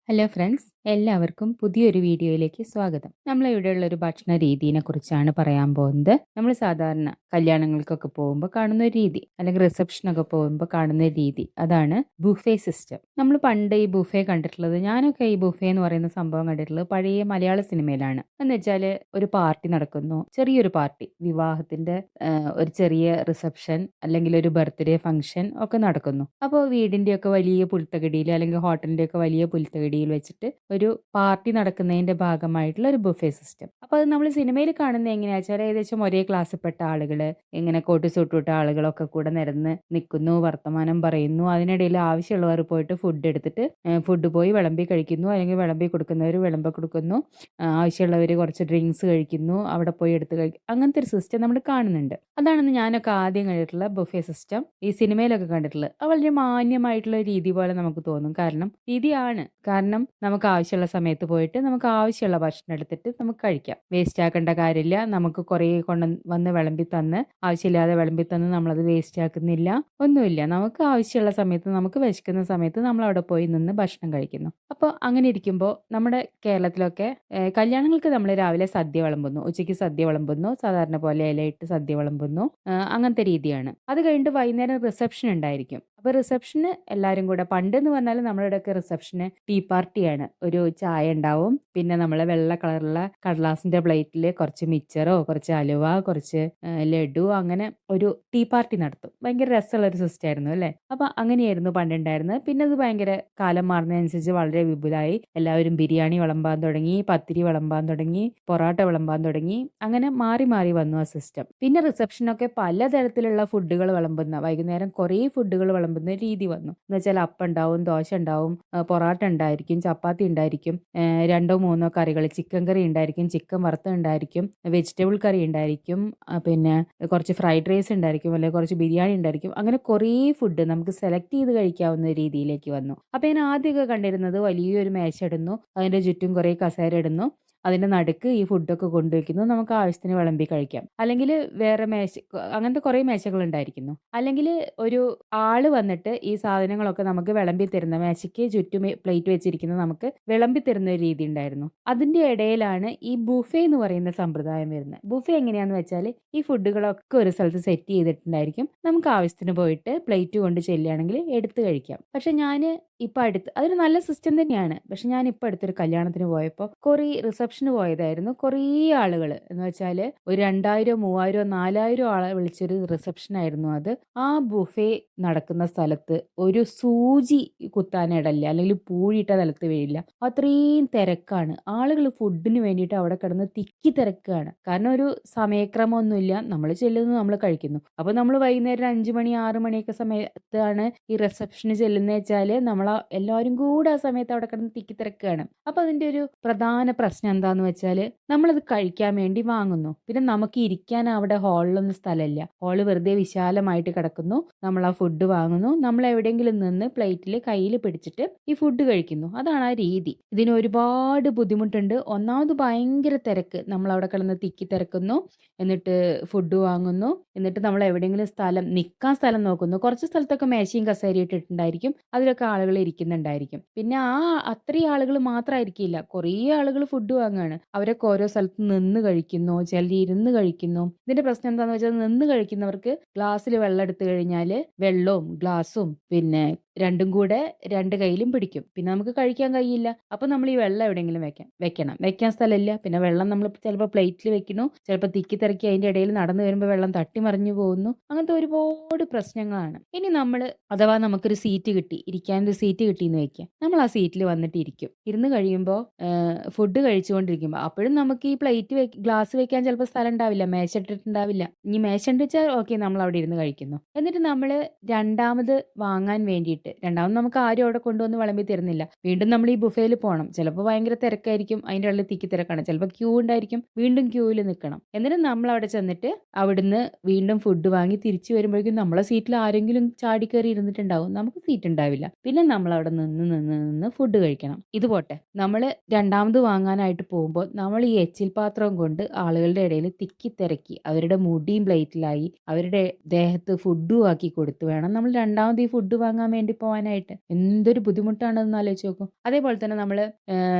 Hello friends, എല്ലാവർക്കും പുതിയൊരു വീഡിയോയിലേക്ക് സ്വാഗതം. നമ്മളിവിടെയുള്ള ഒരു ഭക്ഷണ രീതിയെ കുറിച്ചാണ് പറയാൻ പോകുന്നത്. നമ്മൾ സാധാരണ കല്യാണങ്ങൾക്കൊക്കെ പോകുമ്പോൾ കാണുന്ന ഒരു രീതി, അല്ലെങ്കിൽ റിസപ്ഷനൊക്കെ പോകുമ്പോൾ കാണുന്ന ഒരു രീതി, അതാണ് ബുഫേ സിസ്റ്റം. നമ്മൾ പണ്ട് ഈ ബുഫേ കണ്ടിട്ടുള്ളത്, ഞാനൊക്കെ ഈ ബുഫേ എന്ന് പറയുന്ന സംഭവം കണ്ടിട്ടുള്ളത് പഴയ മലയാള സിനിമയിലാണ്. എന്ന് വെച്ചാൽ ഒരു പാർട്ടി നടക്കുന്നു, ചെറിയൊരു പാർട്ടി, വിവാഹത്തിന്റെ ഒരു ചെറിയ റിസപ്ഷൻ അല്ലെങ്കിൽ ഒരു ബർത്ത്ഡേ ഫംഗ്ഷൻ ഒക്കെ നടക്കുന്നു. അപ്പോൾ വീടിന്റെയൊക്കെ വലിയ പുൽത്തകിടിയിൽ അല്ലെങ്കിൽ ഹോട്ടലിന്റെയൊക്കെ വലിയ പുൽത്തകിടിയിൽ വെച്ചിട്ട് ഒരു പാർട്ടി നടക്കുന്നതിന്റെ ഭാഗമായിട്ടുള്ള ഒരു ബുഫേ സിസ്റ്റം. അപ്പോൾ അത് നമ്മൾ സിനിമയിൽ കാണുന്നത് എങ്ങനെയാ വെച്ചാൽ ഏകദേശം ഒരേ ക്ലാസ്സിൽപ്പെട്ട ആളുകൾ, ഇങ്ങനെ കോട്ട് സൂട്ട് ഇട്ട ആളുകളൊക്കെ കൂടെ നിരന്ന് നിൽക്കുന്നു, വർത്തമാനം പറയുന്നു. അതിനിടയിൽ ആവശ്യമുള്ളവർ പോയിട്ട് ഫുഡ് എടുത്തിട്ട് ഫുഡ് പോയി വിളമ്പി കഴിക്കുന്നു, അല്ലെങ്കിൽ വിളമ്പി കൊടുക്കുന്നവർ വിളമ്പി കൊടുക്കുന്നു, ആവശ്യമുള്ളവർ കുറച്ച് ഡ്രിങ്ക്സ് കഴിക്കുന്നു, അവിടെ പോയി എടുത്ത് കഴിക്കും. അങ്ങനത്തെ ഒരു സിസ്റ്റം നമ്മൾ കാണുന്നുണ്ട്. അതാണെന്ന് ഞാനൊക്കെ ആദ്യം കണ്ടിട്ടുള്ള ബുഫേ സിസ്റ്റം, ഈ സിനിമയിലൊക്കെ കണ്ടിട്ടുള്ളത്. അത് വളരെ മാന്യമായിട്ടുള്ള ഒരു രീതി പോലെ നമുക്ക് തോന്നും. കാരണം നമുക്ക് ആവശ്യമുള്ള സമയത്ത് പോയിട്ട് നമുക്ക് ആവശ്യമുള്ള ഭക്ഷണം എടുത്തിട്ട് നമുക്ക് കഴിക്കാം. വേസ്റ്റ് ആക്കേണ്ട കാര്യമില്ല. നമുക്ക് കുറേ വന്ന് വിളമ്പി തന്ന്, ആവശ്യമില്ലാതെ വിളമ്പി തന്ന് നമ്മളത് വേസ്റ്റ് ആക്കുന്നില്ല, ഒന്നുമില്ല. നമുക്ക് ആവശ്യമുള്ള സമയത്ത്, നമുക്ക് വിശക്കുന്ന സമയത്ത് നമ്മൾ അവിടെ പോയി നിന്ന് ഭക്ഷണം കഴിക്കുന്നു. അപ്പോൾ അങ്ങനെ ഇരിക്കുമ്പോൾ നമ്മുടെ കേരളത്തിലൊക്കെ കല്യാണങ്ങൾക്ക് നമ്മൾ രാവിലെ സദ്യ വിളമ്പുന്നു, ഉച്ചയ്ക്ക് സദ്യ വിളമ്പുന്നു, സാധാരണ പോലെ ഇലയിട്ട് സദ്യ വിളമ്പുന്നു, അങ്ങനത്തെ രീതിയാണ്. അത് കഴിഞ്ഞിട്ട് വൈകുന്നേരം റിസപ്ഷൻ ഉണ്ടായിരിക്കും. അപ്പോൾ റിസപ്ഷന് എല്ലാവരും കൂടെ, പണ്ടെന്ന് പറഞ്ഞാൽ നമ്മളുടെയൊക്കെ റിസപ്ഷന് ടീ പാർട്ടിയാണ്. ഒരു ചായ ഉണ്ടാവും, പിന്നെ നമ്മൾ വെള്ള കളറുള്ള കടലാസിന്റെ പ്ലേറ്റിൽ കുറച്ച് മിച്ചറോ കുറച്ച് അലുവ കുറച്ച് ലഡു അങ്ങനെ ഒരു ടീ പാർട്ടി നടത്തും. ഭയങ്കര രസമുള്ള ഒരു സിസ്റ്റം ആയിരുന്നു അല്ലേ. അപ്പൊ അങ്ങനെയായിരുന്നു പണ്ടുണ്ടായിരുന്നത്. പിന്നെ അത് ഭയങ്കര കാലം മാറുന്നതനുസരിച്ച് വളരെ വിപുലമായി. എല്ലാവരും ബിരിയാണി വിളമ്പാൻ തുടങ്ങി, പത്തിരി വിളമ്പാൻ തുടങ്ങി, പൊറോട്ട വിളമ്പാൻ തുടങ്ങി. അങ്ങനെ മാറി മാറി വന്നു ആ സിസ്റ്റം. പിന്നെ റിസപ്ഷനൊക്കെ പലതരത്തിലുള്ള ഫുഡുകൾ വിളമ്പുന്ന, വൈകുന്നേരം കുറേ ഫുഡുകൾ വിളമ്പുന്ന രീതി വന്നു. എന്ന് വെച്ചാൽ അപ്പം ഉണ്ടാവും, ദോശ ഉണ്ടാവും, പൊറോട്ട ഉണ്ടായിരിക്കും, ചപ്പാത്തി ഉണ്ടായിരിക്കും, രണ്ടോ മൂന്നോ കറികൾ, ചിക്കൻ കറി ഉണ്ടായിരിക്കും, ചിക്കൻ വറുത്ത ഉണ്ടായിരിക്കും, വെജിറ്റബിൾ കറി ഉണ്ടായിരിക്കും, പിന്നെ കുറച്ച് ഫ്രൈഡ് റൈസ് ഉണ്ടായിരിക്കും, അല്ലെങ്കിൽ കുറച്ച് ബിരിയാണി ഉണ്ടായിരിക്കും. അങ്ങനെ കുറേ ഫുഡ് നമുക്ക് സെലക്ട് ചെയ്ത് കഴിക്കാവുന്ന രീതിയിലേക്ക് വന്നു. അപ്പോൾ ഞാൻ ആദ്യമൊക്കെ കണ്ടിരുന്നത് വലിയൊരു മേശ ഇടുന്നു, അതിന്റെ ചുറ്റും കുറേ കസേര ഇടുന്നു, അതിന്റെ നടുക്ക് ഈ ഫുഡൊക്കെ കൊണ്ടുവയ്ക്കുന്നു, നമുക്ക് ആവശ്യത്തിന് വിളമ്പി കഴിക്കാം. അല്ലെങ്കിൽ വേറെ അങ്ങനത്തെ കുറേ മേശകൾ ഉണ്ടായിരിക്കുന്നു. അല്ലെങ്കിൽ ഒരു ആള് വന്നിട്ട് ഈ സാധനങ്ങളൊക്കെ നമുക്ക് വിളമ്പി തരുന്ന, മേശയ്ക്ക് ചുറ്റും പ്ലേറ്റ് വെച്ചിരിക്കുന്നത് നമുക്ക് വിളമ്പി തരുന്ന ഒരു രീതി ഉണ്ടായിരുന്നു. അതിന്റെ ഇടയിലാണ് ഈ ബുഫേ എന്ന് പറയുന്ന സമ്പ്രദായം വരുന്നത്. ബുഫേ എങ്ങനെയാന്ന് വെച്ചാൽ ഈ ഫുഡുകളൊക്കെ ഒരു സ്ഥലത്ത് സെറ്റ് ചെയ്തിട്ടുണ്ടായിരിക്കും. നമുക്ക് ആവശ്യത്തിന് പോയിട്ട് പ്ലേറ്റ് കൊണ്ട് ചെല്ലുകയാണെങ്കിൽ എടുത്ത് കഴിക്കാം. പക്ഷെ ഞാൻ ഇപ്പം അതൊരു നല്ല സിസ്റ്റം തന്നെയാണ്. പക്ഷെ ഞാൻ ഇപ്പം അടുത്തൊരു കല്യാണത്തിന് പോയപ്പോൾ റിസപ്ഷന് പോയതായിരുന്നു. കുറേ ആളുകൾ എന്ന് വെച്ചാൽ ഒരു 2000 3000 4000 ആളെ വിളിച്ചൊരു റിസപ്ഷൻ ആയിരുന്നു അത്. ആ ബുഫേ നടക്കുന്ന സ്ഥലത്ത് ഒരു സൂചി കുത്താനിടല്ല, അല്ലെങ്കിൽ പൂഴിയിട്ട നിലത്ത് വീഴില്ല, അത്രയും തിരക്കാണ്. ആളുകൾ ഫുഡിന് വേണ്ടിയിട്ട് അവിടെ കിടന്ന് തിക്കി തിരക്കാണ്. കാരണം ഒരു സമയക്രമമൊന്നുമില്ല. നമ്മൾ ചെല്ലുന്നു, നമ്മൾ കഴിക്കുന്നു. അപ്പോൾ നമ്മൾ വൈകുന്നേരം 5 മണി 6 മണിയൊക്കെ സമയത്താണ് ഈ റിസപ്ഷന് ചെല്ലുന്നത് വെച്ചാൽ നമ്മൾ എല്ലാവരും കൂടെ ആ സമയത്ത് അവിടെ കിടന്ന് തിക്കി തിരക്കാണ്. അപ്പൊ അതിന്റെ ഒരു പ്രധാന പ്രശ്നം എന്താന്ന് വെച്ചാൽ നമ്മളത് കഴിക്കാൻ വേണ്ടി വാങ്ങുന്നു, പിന്നെ നമുക്ക് ഇരിക്കാൻ അവിടെ ഹാളിലൊന്നും സ്ഥലമില്ല. ഹാള് വെറുതെ വിശാലമായിട്ട് കിടക്കുന്നു. നമ്മൾ ആ ഫുഡ് വാങ്ങുന്നു, നമ്മൾ എവിടെയെങ്കിലും നിന്ന് പ്ലേറ്റിൽ കയ്യിൽ പിടിച്ചിട്ട് ഈ ഫുഡ് കഴിക്കുന്നു. അതാണ് ആ രീതി. ഇതിന് ഒരുപാട് ബുദ്ധിമുട്ടുണ്ട്. ഒന്നാമത് ഭയങ്കര തിരക്ക്. നമ്മൾ അവിടെ കിടന്ന് തിക്കി തിരക്കുന്നു, എന്നിട്ട് ഫുഡ് വാങ്ങുന്നു, എന്നിട്ട് നമ്മൾ എവിടെയെങ്കിലും നിൽക്കാൻ സ്ഥലം നോക്കുന്നു. കുറച്ച് സ്ഥലത്തൊക്കെ മേശയും കസേരയും ഇട്ടിട്ടുണ്ടായിരിക്കും, അതിലൊക്കെ ആളുകൾ ഇരിക്കുന്നുണ്ടായിരിക്കും. പിന്നെ അത്രയും ആളുകൾ മാത്രമായിരിക്കില്ല, കുറേ ആളുകൾ ഫുഡ് വാങ്ങുകയാണ്. അവരൊക്കെ ഓരോ സ്ഥലത്ത് നിന്ന് കഴിക്കുന്നു, ചിലർ ഇരുന്ന് കഴിക്കുന്നു. ഇതിന്റെ പ്രശ്നം എന്താന്ന് വെച്ചാൽ നിന്ന് കഴിക്കുന്നവർക്ക് ഗ്ലാസ്സിൽ വെള്ളം എടുത്തു കഴിഞ്ഞാൽ വെള്ളവും ഗ്ലാസും പിന്നെ രണ്ടും കൂടെ രണ്ട് കയ്യിലും പിടിക്കും. പിന്നെ നമുക്ക് കഴിക്കാൻ കഴിയില്ല. അപ്പൊ നമ്മൾ ഈ വെള്ളം എവിടെയെങ്കിലും വെക്കാൻ സ്ഥലമില്ല. പിന്നെ വെള്ളം നമ്മൾ ചിലപ്പോൾ പ്ലേറ്റിൽ വെക്കുന്നു, ചിലപ്പോൾ തിക്കി തിരക്കി അതിന്റെ ഇടയിൽ നടന്നു വരുമ്പോൾ വെള്ളം തട്ടിമറിഞ്ഞു പോകുന്നു. അങ്ങനത്തെ ഒരുപാട് പ്രശ്നങ്ങളാണ്. ഇനി അഥവാ നമുക്കൊരു സീറ്റ് കിട്ടി, ഇരിക്കാനൊരു സീറ്റ് കിട്ടിയെന്ന് വെക്കാം, നമ്മൾ ആ സീറ്റിൽ വന്നിട്ട് ഇരിക്കും. ഇരുന്ന് കഴിയുമ്പോൾ ഫുഡ് കഴിച്ചുകൊണ്ടിരിക്കുമ്പോൾ അപ്പോഴും നമുക്ക് ഈ ഗ്ലാസ് വെക്കാൻ ചിലപ്പോൾ സ്ഥലം ഉണ്ടാവില്ല, മേശ ഇട്ടിട്ടുണ്ടാവില്ല. ഇനി മേശ ഉണ്ട് വെച്ചാൽ ഓക്കെ, നമ്മൾ അവിടെ ഇരുന്ന് കഴിക്കുന്നു. എന്നിട്ട് നമ്മൾ രണ്ടാമത് വാങ്ങാൻ വേണ്ടിയിട്ട്, രണ്ടാമത് നമുക്ക് ആരും അവിടെ കൊണ്ടുവന്ന് വിളമ്പി തരുന്നില്ല. വീണ്ടും നമ്മൾ ഈ ബുഫേയിൽ പോകണം. ചിലപ്പോൾ ഭയങ്കര തിരക്കായിരിക്കും, അതിൻ്റെ ഉള്ളിൽ തിക്കി തിരക്കാണ്, ചിലപ്പോൾ ക്യൂ ഉണ്ടായിരിക്കും, വീണ്ടും ക്യൂവിൽ നിൽക്കണം. എന്നിട്ട് നമ്മൾ അവിടെ ചെന്നിട്ട് അവിടുന്ന് വീണ്ടും ഫുഡ് വാങ്ങി തിരിച്ചു വരുമ്പോഴേക്കും നമ്മളെ സീറ്റിൽ ആരെങ്കിലും ചാടിക്കയറി ഇരുന്നിട്ടുണ്ടാവും, നമുക്ക് സീറ്റ് ഉണ്ടാവില്ല. പിന്നെ നമ്മൾ അവിടെ നിന്ന് ഫുഡ് കഴിക്കണം. ഇത് പോട്ടെ, നമ്മൾ രണ്ടാമത് വാങ്ങാനായിട്ട് പോകുമ്പോൾ നമ്മൾ ഈ എച്ചിൽ പാത്രം കൊണ്ട് ആളുകളുടെ ഇടയിൽ തിക്കി തിരക്കി അവരുടെ മുടിയും പ്ലേറ്റിലായി അവരുടെ ദേഹത്ത് ഫുഡും ആക്കി കൊടുത്ത് വേണം നമ്മൾ രണ്ടാമത് ഈ ഫുഡ് വാങ്ങാൻ വേണ്ടി പോകാനായിട്ട്. എന്തൊരു ബുദ്ധിമുട്ടാണെന്ന് ആലോചിച്ച് നോക്കും. അതേപോലെ തന്നെ നമ്മൾ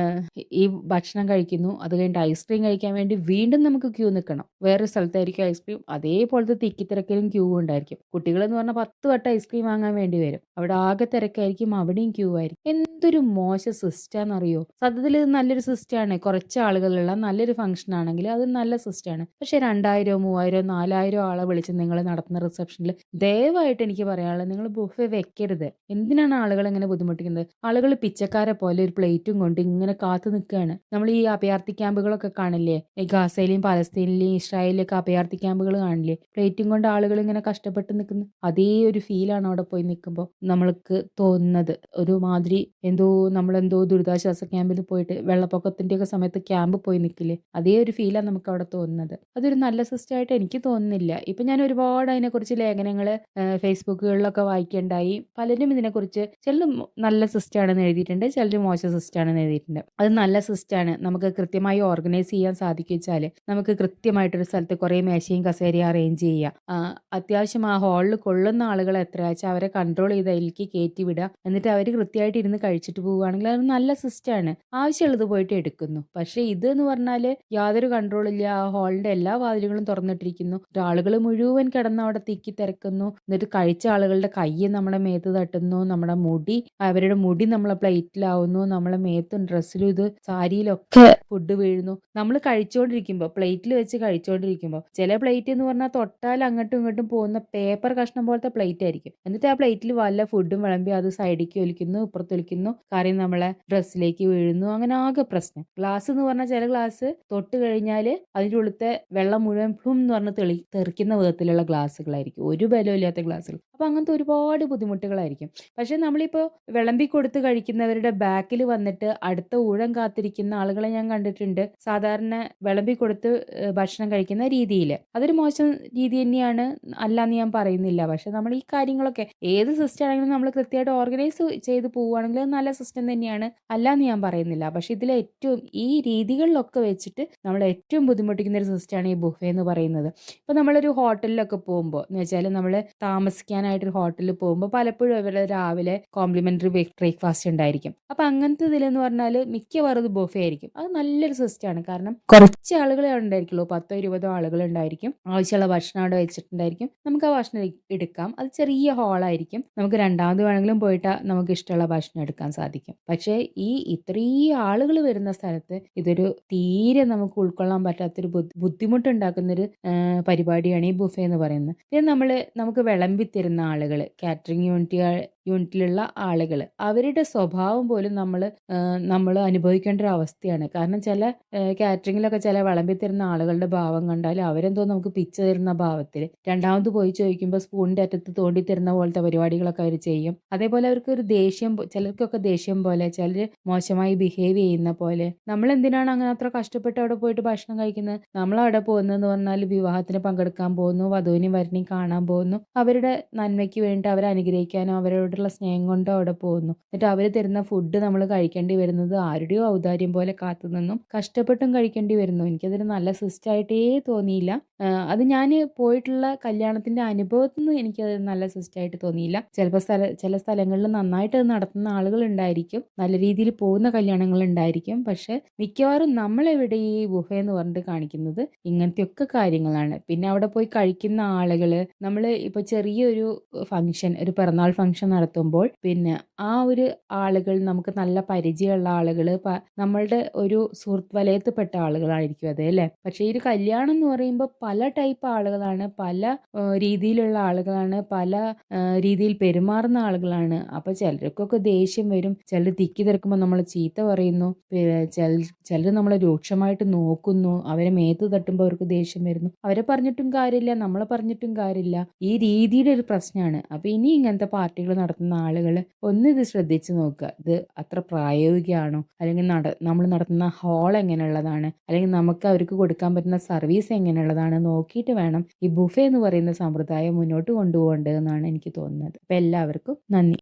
ഈ ഭക്ഷണം കഴിക്കുന്നു, അത് കഴിഞ്ഞിട്ട് ഐസ്ക്രീം കഴിക്കാൻ വേണ്ടി വീണ്ടും നമുക്ക് ക്യൂ നിൽക്കണം. വേറൊരു സ്ഥലത്തായിരിക്കും ഐസ്ക്രീം, അതേപോലത്തെ തിക്കിത്തിരക്കിലും ക്യൂ ഉണ്ടായിരിക്കും. കുട്ടികളെന്ന് പറഞ്ഞാൽ 10 വട്ടം ഐസ്ക്രീം വാങ്ങാൻ വേണ്ടി വരും. അവിടെ ആകെ തിരക്കായിരിക്കും, അവിടെയും ക്യൂ ആയിരിക്കും. എന്തൊരു മോശം സിസ്റ്റാന്നറിയോ? സത്യത്തിൽ ഇത് നല്ലൊരു സിസ്റ്റാണ്. കുറച്ച് ആളുകളുള്ള നല്ലൊരു ഫംഗ്ഷൻ ആണെങ്കിൽ അത് നല്ല സിസ്റ്റാണ്. പക്ഷെ 2000, 3000, 4000 ആളെ വിളിച്ച് നിങ്ങൾ നടത്തുന്ന റിസപ്ഷനിൽ ദയവായിട്ട് എനിക്ക് പറയാനുള്ളത്, നിങ്ങൾ ബുഫേ വെക്കരുത്. എന്തിനാണ് ആളുകളെ ഇങ്ങനെ ബുദ്ധിമുട്ടിക്കുന്നത്? ആളുകൾ പിച്ചക്കാരെ പോലെ ഒരു പ്ലേറ്റും കൊണ്ട് ഇങ്ങനെ കാത്തു നിൽക്കുകയാണ്. നമ്മൾ ഈ അഭയാർത്ഥി ക്യാമ്പുകളൊക്കെ കാണില്ലേ? ഈ ഗാസയിലെയും പാലസ്തീനിലെയും ഇസ്രായേലിലൊക്കെ അഭയാർത്ഥി ക്യാമ്പുകൾ കാണില്ലേ? പ്ലേറ്റും കൊണ്ട് ആളുകൾ ഇങ്ങനെ കഷ്ടപ്പെട്ട് നിൽക്കുന്നു. അതേ ഒരു ഫീലാണ് അവിടെ പോയി നിൽക്കുമ്പോൾ നമ്മൾക്ക് തോന്നുന്നത്. ഒരുമാതിരി നമ്മളെന്തോ ദുരിതാശ്വാസ ക്യാമ്പിൽ പോയിട്ട് വെള്ളപ്പൊക്കത്തിൻ്റെയൊക്കെ സമയത്ത് ക്യാമ്പ് പോയി നിൽക്കില്ലേ? അതേ ഒരു ഫീലാണ് നമുക്ക് അവിടെ തോന്നുന്നത്. അതൊരു നല്ല സിസ്റ്റമായിട്ട് എനിക്ക് തോന്നുന്നില്ല. ഇപ്പം ഞാൻ ഒരുപാട് അതിനെക്കുറിച്ച് ലേഖനങ്ങൾ ഫേസ്ബുക്കുകളിലൊക്കെ വായിക്കേണ്ടായി. പലരും ഇതിനെക്കുറിച്ച് ചിലർ നല്ല സിസ്റ്റമാണെന്ന് എഴുതിയിട്ടുണ്ട്, ചിലർ മോശം സിസ്റ്റമാണെന്ന് എഴുതിയിട്ടുണ്ട്. അത് നല്ല സിസ്റ്റമാണ്. നമുക്ക് കൃത്യമായി ഓർഗനൈസ് ചെയ്യാൻ സാധിച്ചാൽ നമുക്ക് കൃത്യമായിട്ടൊരു സ്ഥലത്ത് കുറേ മേശയും കസേരയും അറേഞ്ച് ചെയ്യുക. അത്യാവശ്യം ആ ഹാളിൽ കൊള്ളുന്ന ആളുകൾ എത്രയാച്ചാൽ അവരെ കൺട്രോൾ ചെയ്ത് അതിലേക്ക് കയറ്റി വിടുക. എന്നിട്ട് അവർ കൃത്യമായിട്ട് ഇരുന്ന് കഴിച്ചിട്ട് പോവുകയാണെങ്കിൽ അത് നല്ല സിസ്റ്റമാണ്. ആവശ്യമുള്ളത് പോയിട്ട് എടുക്കുന്നു. പക്ഷേ ഇതെന്ന് പറഞ്ഞാൽ യാതൊരു കൺട്രോളില്ല. ആ ഹാളിൻ്റെ എല്ലാ വാതിലുകളും തുറന്നിട്ടിരിക്കുന്നു. ആളുകൾ മുഴുവൻ കിടന്ന് അവിടെ തിക്കി തിരക്കുന്നു. എന്നിട്ട് കഴിച്ച ആളുകളുടെ കൈ നമ്മുടെ മേത്ത് തട്ടുന്നു, അവരുടെ മുടി നമ്മളെ പ്ലേറ്റിലാവുന്നു, നമ്മളെ മേത്തും ഡ്രസ്സിലും ഇത് സാരിയിലൊക്കെ ഫുഡ് വീഴുന്നു. നമ്മൾ കഴിച്ചുകൊണ്ടിരിക്കുമ്പോൾ, പ്ലേറ്റിൽ വെച്ച് കഴിച്ചുകൊണ്ടിരിക്കുമ്പോൾ, ചില പ്ലേറ്റ് എന്ന് പറഞ്ഞാൽ തൊട്ടാൽ അങ്ങോട്ടും ഇങ്ങോട്ടും പോകുന്ന പേപ്പർ കഷ്ണം പോലത്തെ പ്ലേറ്റ് ആയിരിക്കും. എന്നിട്ട് ആ പ്ലേറ്റിൽ വല്ല ഫുഡും വിളമ്പി അത് സൈഡിലേക്ക് ഒലിക്കുന്നു, ഇപ്പുറത്ത് ഒലിക്കുന്നു, കറി നമ്മളെ ഡ്രസ്സിലേക്ക് വീഴുന്നു. അങ്ങനെ ആകെ പ്രശ്നം. ഗ്ലാസ് എന്ന് പറഞ്ഞാൽ ചില ഗ്ലാസ് തൊട്ട് കഴിഞ്ഞാൽ അതിൻ്റെ ഉള്ളിലത്തെ വെള്ളം മുഴുവൻ പ്ലും എന്ന് പറഞ്ഞ് തെറിക്കുന്ന വിധത്തിലുള്ള ഗ്ലാസ്സുകളായിരിക്കും, ഒരു ബലമില്ലാത്ത ഗ്ലാസ്സുകൾ. അപ്പോൾ അങ്ങനത്തെ ഒരുപാട് ബുദ്ധിമുട്ടുകളായിരിക്കും. പക്ഷേ നമ്മളിപ്പോൾ വിളമ്പി കൊടുത്ത് കഴിക്കുന്നവരുടെ ബാക്കിൽ വന്നിട്ട് അടുത്ത ഊഴം കാത്തിരിക്കുന്ന ആളുകളെ ഞാൻ കണ്ടിട്ടുണ്ട്. സാധാരണ വിളമ്പി കൊടുത്ത് ഭക്ഷണം കഴിക്കുന്ന രീതിയിൽ അതൊരു മോശം രീതി തന്നെയാണ്, അല്ലാന്ന് ഞാൻ പറയുന്നില്ല. പക്ഷെ നമ്മൾ ഈ കാര്യങ്ങളൊക്കെ ഏത് സിസ്റ്റം ആണെങ്കിലും നമ്മൾ കൃത്യമായിട്ട് ഓർഗനൈസ് ചെയ്ത് പോവുകയാണെങ്കിൽ അത് നല്ല സിസ്റ്റം തന്നെയാണ്, അല്ലാന്ന് ഞാൻ പറയുന്നില്ല. പക്ഷെ ഇതിൽ ഏറ്റവും ഈ രീതികളിലൊക്കെ വെച്ചിട്ട് നമ്മൾ ഏറ്റവും ബുദ്ധിമുട്ടിക്കുന്ന ഒരു സിസ്റ്റമാണ് ഈ ബുഫേ എന്ന് പറയുന്നത്. ഇപ്പോൾ നമ്മളൊരു ഹോട്ടലിലൊക്കെ പോകുമ്പോൾ എന്ന് വെച്ചാൽ നമ്മൾ താമസിക്കാനായിട്ടൊരു ഹോട്ടലിൽ പോകുമ്പോൾ പലപ്പോഴും അവരുടെ രാവിലെ കോംപ്ലിമെൻ്ററി ബ്രേക്ക്ഫാസ്റ്റ് ഉണ്ടായിരിക്കും. അപ്പം അങ്ങനത്തെ ഇതിലെന്ന് പറഞ്ഞാൽ മിക്കവാറും ഇത് ബുഫേ ആയിരിക്കും. അത് നല്ലൊരു സിസ്റ്റമാണ്. കാരണം കുറച്ച് ആളുകളെ ഉണ്ടായിരിക്കുള്ളൂ, 10-20 ആളുകൾ ഉണ്ടായിരിക്കും. ആവശ്യമുള്ള ഭക്ഷണം അവിടെ വെച്ചിട്ടുണ്ടായിരിക്കും. നമുക്ക് ആ ഭക്ഷണം എടുക്കാം. അത് ചെറിയ ഹാളായിരിക്കും. നമുക്ക് രണ്ടാമത് വേണമെങ്കിലും പോയിട്ട് നമുക്ക് ഇഷ്ടമുള്ള ഭക്ഷണം എടുക്കാൻ സാധിക്കും. പക്ഷേ ഈ ഇത്രയും ആളുകൾ വരുന്ന സ്ഥലത്ത് ഇതൊരു തീരെ നമുക്ക് ഉൾക്കൊള്ളാൻ പറ്റാത്തൊരു ബുദ്ധിമുട്ടുണ്ടാക്കുന്നൊരു പരിപാടിയാണ് ഈ ബുഫേ എന്ന് പറയുന്നത്. പിന്നെ നമുക്ക് വിളമ്പി തരുന്ന ആളുകൾ, കാറ്ററിംഗ് യൂണിറ്റിലുള്ള ആളുകൾ, അവരുടെ സ്വഭാവം പോലും നമ്മൾ അനുഭവിക്കേണ്ട ഒരു അവസ്ഥയാണ്. കാരണം ചില കാറ്ററിങ്ങിലൊക്കെ ചില വിളമ്പി തരുന്ന ആളുകളുടെ ഭാവം കണ്ടാൽ അവരെന്തോ നമുക്ക് പിച്ച തരുന്ന ഭാവത്തിൽ, രണ്ടാമത് പോയി ചോദിക്കുമ്പോൾ സ്പൂണിൻ്റെ അറ്റത്ത് തോണ്ടി തരുന്ന പോലത്തെ പരിപാടികളൊക്കെ അവർ ചെയ്യും. അതേപോലെ അവർക്ക് ഒരു ദേഷ്യം, ചിലർക്കൊക്കെ ദേഷ്യം പോലെ, ചിലർ മോശമായി ബിഹേവ് ചെയ്യുന്ന പോലെ. നമ്മൾ എന്തിനാണ് അങ്ങനെ അത്ര കഷ്ടപ്പെട്ട് അവിടെ പോയിട്ട് ഭക്ഷണം കഴിക്കുന്നത്? നമ്മളവിടെ പോകുന്നതെന്ന് പറഞ്ഞാൽ വിവാഹത്തിന് പങ്കെടുക്കാൻ പോകുന്നു, വധുവിനെയും വരനെയും കാണാൻ പോകുന്നു, അവരുടെ നന്മയ്ക്ക് വേണ്ടി അവരെ അനുഗ്രഹിക്കാനോ അവരോടുള്ള സ്നേഹം കൊണ്ടോ അവിടെ പോകുന്നു. എന്നിട്ട് അവർ തരുന്ന ഫുഡ് നമ്മൾ കഴിക്കേണ്ടി വരുന്നത് ആരുടെയോ ഔദാര്യം പോലെ കാത്തുനിന്നും കഷ്ടപ്പെട്ടും കഴിക്കേണ്ടി വരുന്നു. എനിക്കതൊരു നല്ല സിസ്റ്റമായിട്ടേ തോന്നിയില്ല. അത് ഞാൻ പോയിട്ടുള്ള കല്യാണത്തിൻ്റെ അനുഭവത്തിൽ നിന്ന് എനിക്കത് നല്ല സിസ്റ്റമായിട്ട് തോന്നിയില്ല. ചിലപ്പോൾ ചില സ്ഥലങ്ങളിൽ നന്നായിട്ട് അത് നടത്തുന്ന ആളുകളുണ്ടായിരിക്കും, നല്ല രീതിയിൽ പോകുന്ന കല്യാണങ്ങളുണ്ടായിരിക്കും. പക്ഷെ മിക്കവാറും നമ്മളെവിടെ ഈ ബുഫേ എന്ന് പറഞ്ഞിട്ട് കാണിക്കുന്നത് ഇങ്ങനത്തെയൊക്കെ കാര്യങ്ങളാണ്. പിന്നെ അവിടെ പോയി കഴിക്കുന്ന ആളുകൾ, നമ്മൾ ഇപ്പോൾ ചെറിയൊരു ഫംഗ്ഷൻ, ഒരു പിറന്നാൾ ഫംഗ്ഷൻ നടത്തുമ്പോൾ പിന്നെ ആ ഒരു ആളുകൾ നമുക്ക് നല്ല പരിചയമുള്ള ആളുകൾ, നമ്മളുടെ ഒരു സുഹൃത്ത് വലയത്തിൽപ്പെട്ട ആളുകളായിരിക്കും അത്, അല്ലേ? പക്ഷേ ഈ ഒരു കല്യാണം എന്ന് പറയുമ്പോൾ പല ടൈപ്പ് ആളുകളാണ്, പല രീതിയിലുള്ള ആളുകളാണ്, പല രീതിയിൽ പെരുമാറുന്ന ആളുകളാണ്. അപ്പോൾ ചിലർക്കൊക്കെ ദേഷ്യം വരും, ചിലർ തിക്കി തിരക്കുമ്പോൾ നമ്മൾ ചീത്ത പറയുന്നു, ചിലർ നമ്മളെ രൂക്ഷമായിട്ട് നോക്കുന്നു, അവരെ മേത്ത് തട്ടുമ്പോൾ അവർക്ക് ദേഷ്യം വരുന്നു. അവരെ പറഞ്ഞിട്ടും കാര്യമില്ല, നമ്മളെ പറഞ്ഞിട്ടും കാര്യമില്ല. ഈ രീതിയുടെ ഒരു പ്രശ്നമാണ്. അപ്പോൾ ഇനി ഇങ്ങനത്തെ പാർട്ടികൾ നടത്തുന്ന ആളുകൾ ഇത് ശ്രദ്ധിച്ച് നോക്കുക. ഇത് അത്ര പ്രായോഗികമാണോ, അല്ലെങ്കിൽ നമ്മൾ നടത്തുന്ന ഹാൾ എങ്ങനെയുള്ളതാണ്, അല്ലെങ്കിൽ നമുക്ക് അവർക്ക് കൊടുക്കാൻ പറ്റുന്ന സർവീസ് എങ്ങനെയുള്ളതാണ് നോക്കിയിട്ട് വേണം ഈ ബുഫേ എന്ന് പറയുന്ന സമ്പ്രദായം മുന്നോട്ട് കൊണ്ടുപോകേണ്ടതെന്നാണ് എനിക്ക് തോന്നുന്നത്. അപ്പോൾ എല്ലാവർക്കും നന്ദി.